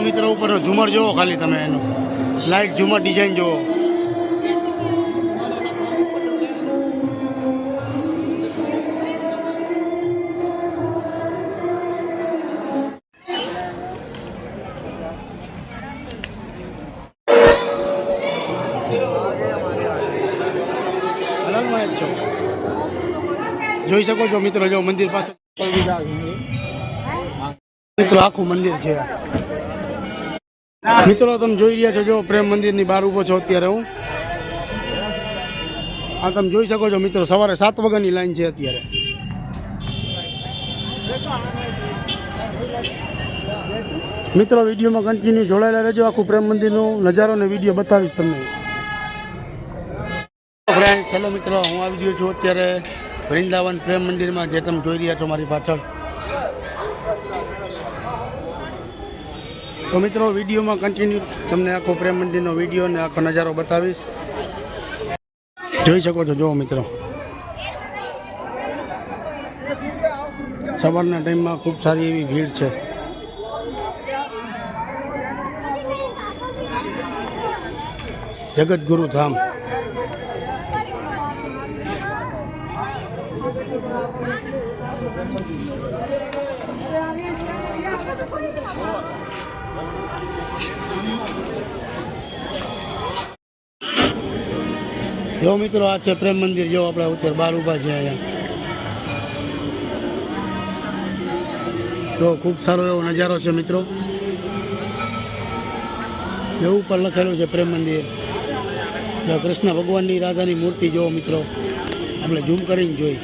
મિત્રો ઉપરનો ઝુમર જોવો ખાલી તમે, એનું લાઇટ ઝુમર ડિઝાઇન જોવો. જોઈ શકો છો મિત્રો, જો મંદિર પાસે મિત્રો આખું મંદિર છે. મિત્રો તમે જોઈ રહ્યા છો, જો પ્રેમ મંદિરની બહાર ઊભો છો અત્યારે હું. આ તમે જોઈ શકો છો મિત્રો, સવારે 7 વાગ્યાની લાઈન છે અત્યારે. મિત્રો વિડીયોમાં કન્ટિન્યુ જોડાયેલા રહેજો. આખું પ્રેમ મંદિરનો નજારો અને વિડીયો બતાવીશ તમને. ફ્રેન્ડ ચલો મિત્રો, હું આવી ગયો છું અત્યારે વૃંદાવન પ્રેમ મંદિરમાં, જે તમે જોઈ રહ્યા છો મારી પાછળ. તો મિત્રો વિડીયોમાં કન્ટિન્યુ તમને આખો પ્રેમ મંદિરનો વિડીયો અને આખો નજારો બતાવીશ. જોઈ શકો છો, જુઓ મિત્રો સવારના ટાઈમમાં ખૂબ સારી એવી ભીડ છે. જગતગુરુ ધામ. જો મિત્રો આ છે પ્રેમ મંદિર. જો આપણે અત્યારે બહાર ઊભા છે અહીંયા. જો ખૂબ સારો એવો નજારો છે મિત્રો. એવું ઉપર લખેલું છે પ્રેમ મંદિર. જો કૃષ્ણ ભગવાનની રાધાની મૂર્તિ જો મિત્રો, આપણે ઝૂમ કરીને જોઈ.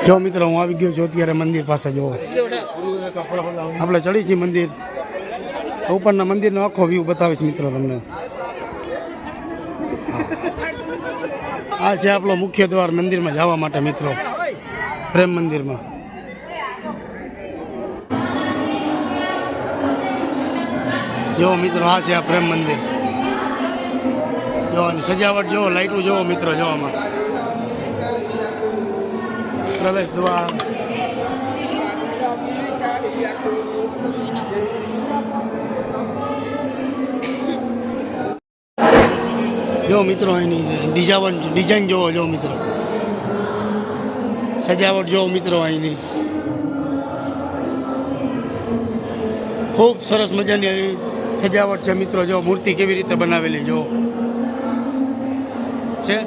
જો મિત્રો હું આવી ગયો છું અત્યારે મંદિર પાસે. જો આપણે ચડી છીએ મંદિર ઉપરના. મંદિરનો આખો વ્યૂ બતાવીશ મિત્રો તમને. આ છે આપણો મુખ્ય દ્વાર મંદિરમાં જવા માટે મિત્રો, પ્રેમ મંદિરમાં. જો મિત્રો આ છે આ પ્રેમ મંદિર. જો સજાવટ જો, લાઈટો જોવો મિત્રો. જો આમાં પ્રવેશ દ્વાર. જો મિત્રો એની ડિઝાઇન જોવો. જો મિત્રો સજાવટ જોવો મિત્રો. અહીંની ખૂબ સરસ મજાની સજાવટ છે મિત્રો. જો મૂર્તિ કેવી રીતે બનાવેલી જો છે.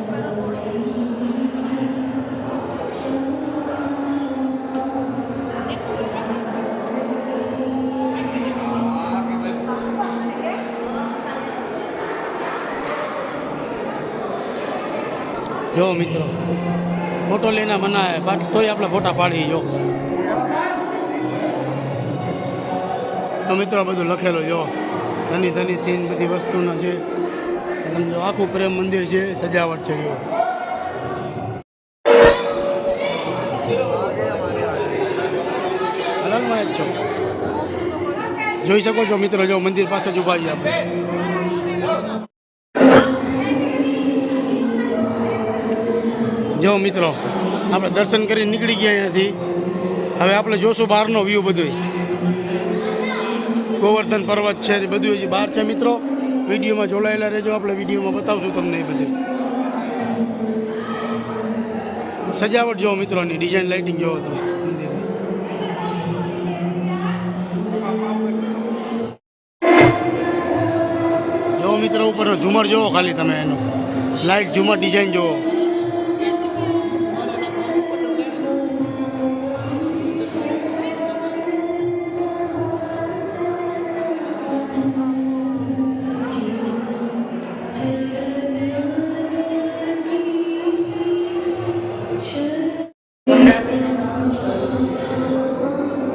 જો મિત્રો ફોટો લઈને મનાય, બાકી તોય આપણે ફોટા પાડી. જો તો મિત્રો બધું લખેલું જો, ધની ધની તીન બધી વસ્તુના છે. તમે જો આખું પ્રેમ મંદિર છે, સજાવટ છે. જો હલનમાં જ છો, જોઈ શકો છો મિત્રો. જો મંદિર પાસે જ ઉભા છીએ આપણે. જો મિત્રો આપણે દર્શન કરીને નીકળી ગયા અહીંયાથી. હવે આપણે જોશું બહારનો વ્યૂ બધું. ગોવર્ધન પર્વત છે ને બધું હજી બહાર છે મિત્રો. વિડીયોમાં જોડાયેલા રહેજો, આપણે વિડીયોમાં બતાવશું તમને એ બધું. સજાવટ જોવો મિત્રોની, ડિઝાઇન લાઇટિંગ જોવો તમે મંદિરની. જોવો મિત્રો ઉપરનો ઝુમર જોવો ખાલી તમે, એનું લાઇટ ઝુમર ડિઝાઇન જોવો.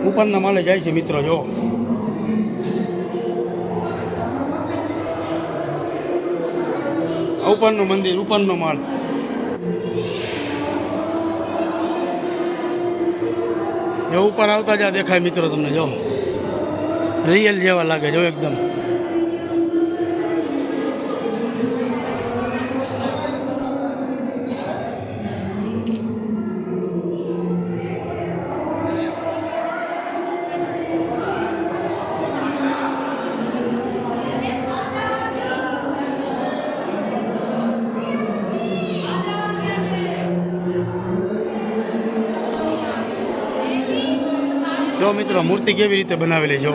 ઉપરના માળે જાય છે મિત્રો. જો ઉપરનું મંદિર, ઉપરનો માળ. જો ઉપર આવતા જ્યાં દેખાય મિત્રો તમને. જો રિયલ જેવા લાગે. જો એકદમ જો મિત્રો મૂર્તિ કેવી રીતે બનાવેલી જો.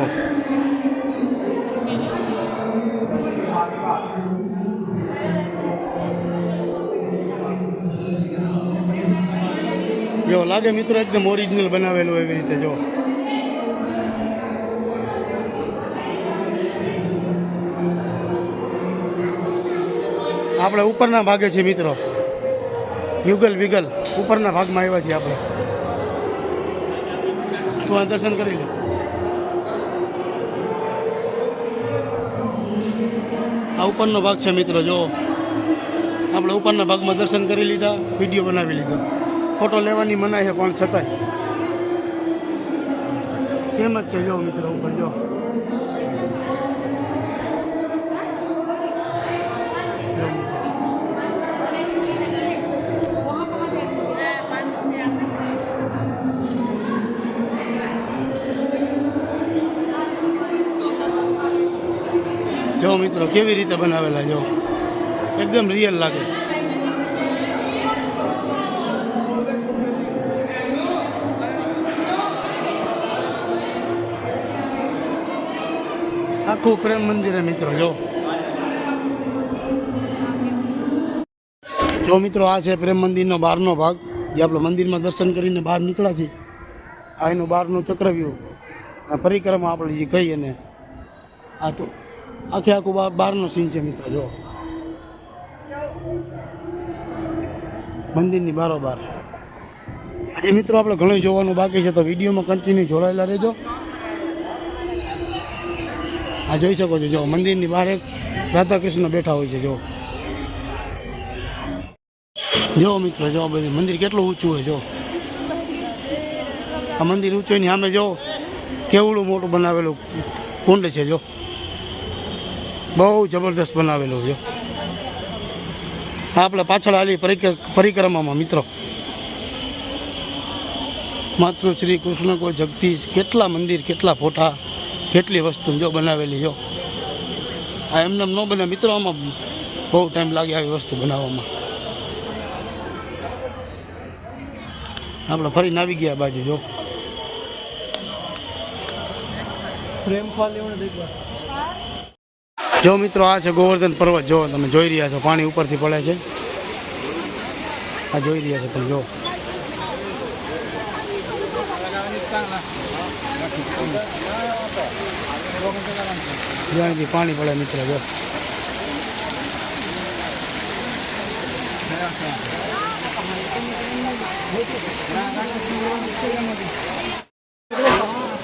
જો લાગે મિત્રો એકદમ ઓરિજિનલ બનાવેલું એવી રીતે જો. આપણે ઉપરના ભાગે છે મિત્રો, યુગલ વિગલ ઉપરના ભાગમાં આવ્યા છીએ આપણે. તો આ દર્શન કરી લો. આ ઉપરનો ભાગ છે મિત્રો જો. આપણે ઉપરના ભાગમાં દર્શન કરી લીધા, વિડીયો બનાવી લીધો. ફોટો લેવાની મનાઈ છે પણ છતાંય સેમ જ છે જો મિત્રો ઉપર જો. જો મિત્રો કેવી રીતે બનાવેલા જો, એકદમ રિયલ લાગે. આખું પ્રેમ મંદિર મિત્રો જો. જો મિત્રો આ છે પ્રેમ મંદિરનો બહારનો ભાગ, જે આપણે મંદિરમાં દર્શન કરીને બહાર નીકળ્યા છીએ. આ એનું બહારનું ચક્રવ્યૂહ, આ પરિક્રમા આપણે જે કહીએ ને, આ તો આખે આખું બહારનો સીન છે મિત્રો જો. મંદિરની બારોબાર આજે મિત્રો આપણે ઘણું જોવાનું બાકી છે, તો વિડીયોમાં કન્ટિન્યુ જોડાયેલા રહેજો. આ જોઈ શકો છો જો, મંદિરની બહાર એક રાધા કૃષ્ણ બેઠા હોય છે જો. જો મિત્રો જો બધું મંદિર કેટલું ઊંચું હોય જો. આ મંદિર ઊંચું ની સામે જો કેવડું મોટું બનાવેલું કુંડ છે જો. બહુ જબરદસ્ત બનાવેલું જો. આપણે પાછળ આલી પરિક્રમામાં મિત્રો માતૃ શ્રી કૃષ્ણ કોઈ જગદીશ, કેટલા મંદિર, કેટલા ફોટા, કેટલી વસ્તુ જો બનાવેલી જો. આ એમને ન બને મિત્રો, આમાં બહુ ટાઈમ લાગે આવી વસ્તુ બનાવવામાં. આપણે ફરીને આવી ગયા બાજુ જો. જો મિત્રો આ છે ગોવર્ધન પર્વત જો, તમે જોઈ રહ્યા છો પાણી ઉપરથી પડે છે. આ જોઈ રહ્યા છો તમે જો. અહીંથી પાણી પડે મિત્રો જો.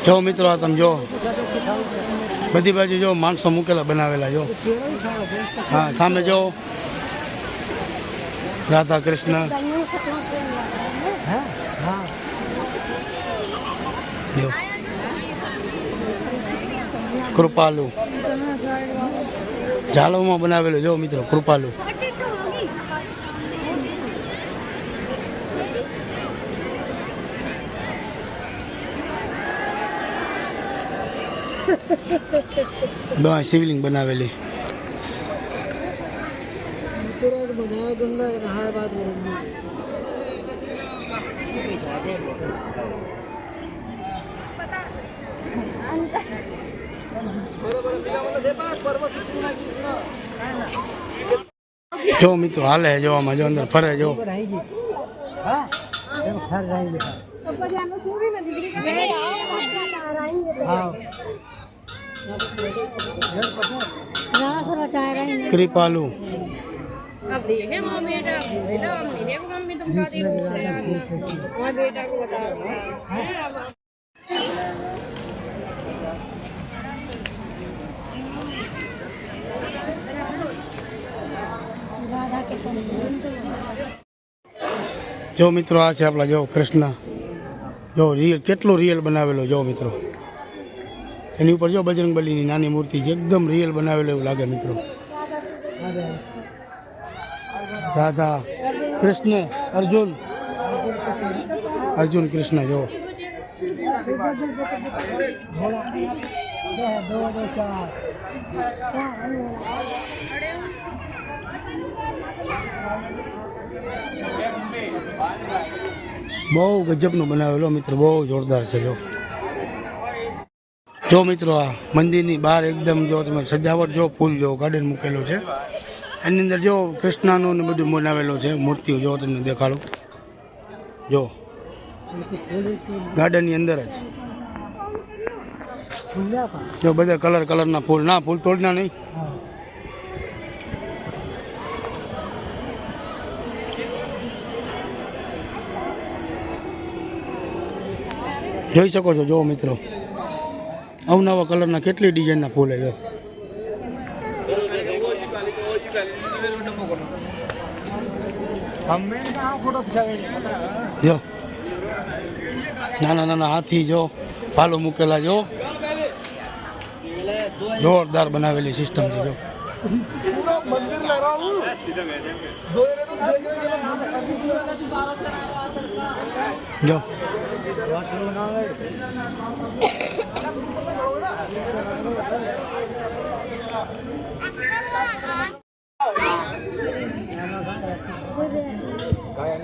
જો મિત્રો આ તમે જો બધી બાજુ જો માણસો મૂકેલા બનાવેલા જો. હા સામે જો રાધા કૃષ્ણ જો. કૃપાલુ ઝાડોમાં બનાવેલું જો મિત્રો, કૃપાલુ. શિવલિંગ બનાવેલી. જો મિત્રો હાલે જોવામાં જો, અંદર ફરે જો. कृपालु अब देखे मम्मी बेटा बोला हमने देखो मम्मी तुम का दे रहे हो यार वहां बेटा को बता रहा जो मित्रों आ अपना जो कृष्ण जो रियल केटलो रियल बनावेलो जो मित्रों एनी ऊपर जो बजरंगबली की नानी मूर्ति एकदम रियल बनावेलो एवं लागे मित्रों। राधा कृष्ण अर्जुन अर्जुन कृष्ण जो बहु गजब नु बनावेलो मित्र, बहु जोरदार है जो। જો મિત્રો આ મંદિરની બહાર એકદમ જો તમે સજાવટ જો ફૂલ જો ગાર્ડન મૂકેલું છે એની અંદર જો કૃષ્ણનું ને બધું બનાવેલું છે મૂર્તિઓ જો તમને દેખાડું જો ગાર્ડનની અંદર જ જો બધા કલરના ફૂલ ના ફૂલ તોડના નહીં જોઈ શકો છો જો મિત્રો અવનવા કલરના કેટલી ડિઝાઇનના ફૂલ છે જો નાના નાના હાથી જો પાલો મૂકેલા જો જોરદાર બનાવેલી સિસ્ટમ છે જો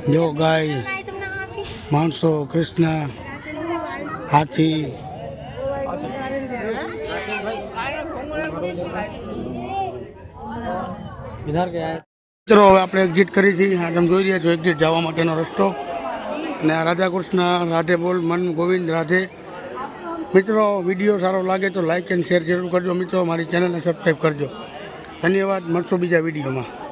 જો ગાય માણસો કૃષ્ણ હાથી મિત્રો હવે આપણે એક્ઝિટ કરી છે આ તમે જોઈ રહ્યા છો એક્ઝિટ જવા માટેનો રસ્તો અને આ રાધા કૃષ્ણ રાધે બોલ મન ગોવિંદ રાધે મિત્રો વિડીયો સારો લાગે તો લાઇક એન્ડ શેર જરૂર કરજો મિત્રો મારી ચેનલને સબસ્ક્રાઈબ કરજો ધન્યવાદ મળશું બીજા વિડીયોમાં